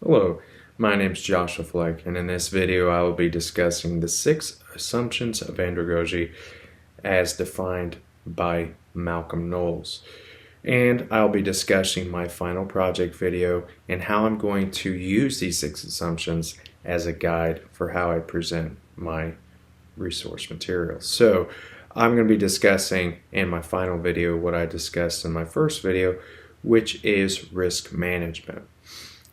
Hello, my name is Joshua Fleck, and in this video I will be discussing the 6 assumptions of andragogy as defined by Malcolm Knowles. And I'll be discussing my final project video and how I'm going to use these 6 assumptions as a guide for how I present my resource materials. So I'm going to be discussing in my final video what I discussed in my first video, which is risk management.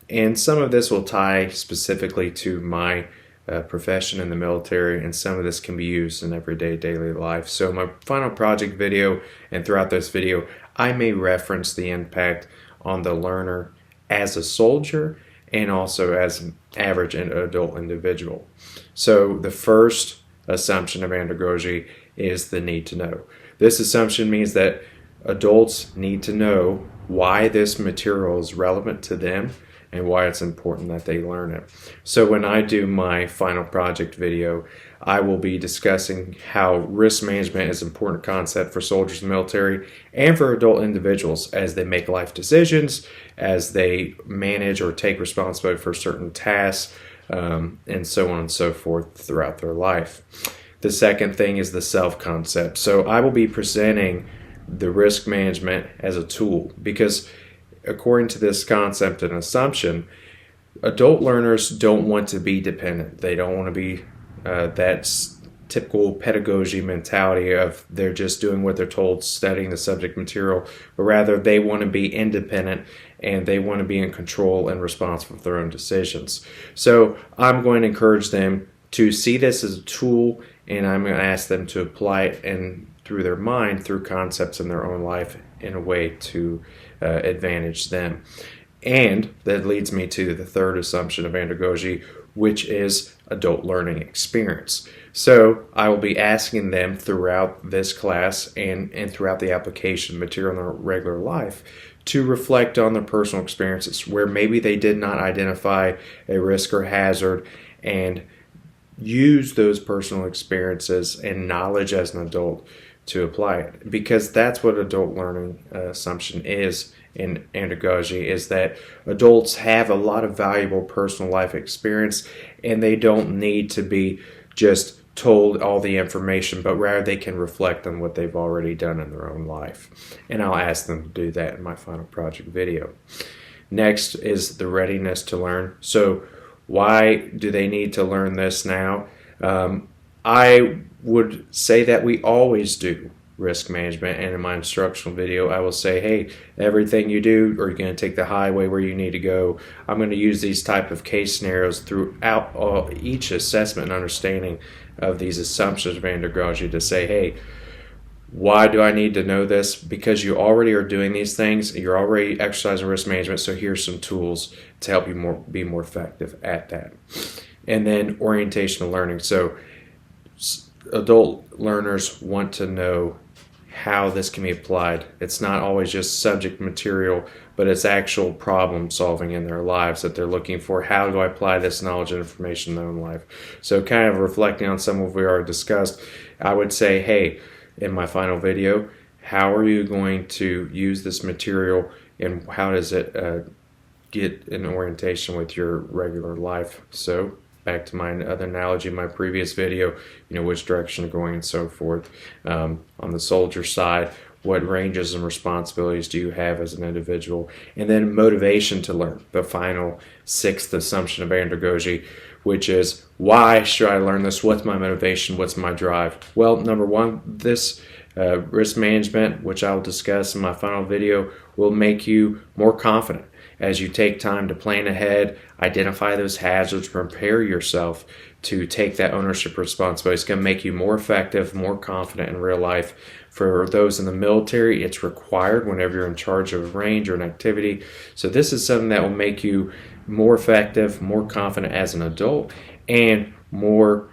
And some of this will tie specifically to my profession in the military, and some of this can be used in everyday daily life. So my final project video and throughout this video, I may reference the impact on the learner as a soldier and also as an average and adult individual. So the first assumption of andragogy is the need to know. This assumption means that adults need to know why this material is relevant to them and why it's important that they learn it. So when I do my final project video, I will be discussing how risk management is an important concept for soldiers in the military and for adult individuals as they make life decisions, as they manage or take responsibility for certain tasks, and so on and so forth throughout their life. The second thing is the self concept. So I will be presenting the risk management as a tool because according to this concept and assumption, adult learners don't want to be dependent. They don't want to be that typical pedagogy mentality of they're just doing what they're told, studying the subject material, but rather they want to be independent and they want to be in control and responsible for their own decisions. So I'm going to encourage them to see this as a tool, and I'm going to ask them to apply it and through their mind, through concepts in their own life in a way to advantage them. And that leads me to the third assumption of andragogy, which is adult learning experience. So I will be asking them throughout this class and throughout the application material in their regular life to reflect on their personal experiences where maybe they did not identify a risk or hazard and use those personal experiences and knowledge as an adult to apply it, because that's what adult learning assumption is in andragogy, is that adults have a lot of valuable personal life experience and they don't need to be just told all the information, but rather they can reflect on what they've already done in their own life. And I'll ask them to do that in my final project video. Next is the readiness to learn. So why do they need to learn this now? I would say that we always do risk management, and in my instructional video I will say, hey, everything you do, or you're going to take the highway where you need to go, I'm going to use these type of case scenarios throughout each assessment and understanding of these assumptions of andragogy to say, hey, why do I need to know this? Because you already are doing these things, you're already exercising risk management, so here's some tools to help you be more effective at that. And then orientation to learning. So adult learners want to know how this can be applied. It's not always just subject material, but it's actual problem solving in their lives that they're looking for. How do I apply this knowledge and information in their own life? So kind of reflecting on some of what we already discussed, I would say, hey, in my final video, how are you going to use this material and how does it get an orientation with your regular life? So back to my other analogy in my previous video, which direction to going and so forth. On the soldier side, what ranges and responsibilities do you have as an individual? And then motivation to learn, the final sixth assumption of andragogy, which is, why should I learn this? What's my motivation? What's my drive? Well, number one, this risk management, which I'll discuss in my final video, will make you more confident as you take time to plan ahead, identify those hazards, prepare yourself to take that ownership responsibility. It's going to make you more effective, more confident in real life. For those in the military, it's required whenever you're in charge of a range or an activity. So this is something that will make you more effective, more confident as an adult, and more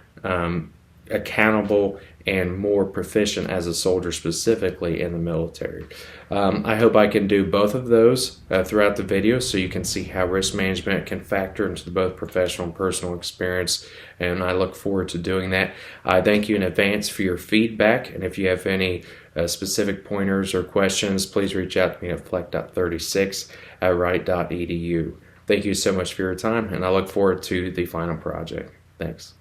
accountable and more proficient as a soldier, specifically in the military. I hope I can do both of those throughout the video so you can see how risk management can factor into both professional and personal experience, and I look forward to doing that. I thank you in advance for your feedback, and if you have any specific pointers or questions, please reach out to me at fleck.36@wright.edu. Thank you so much for your time, and I look forward to the final project. Thanks.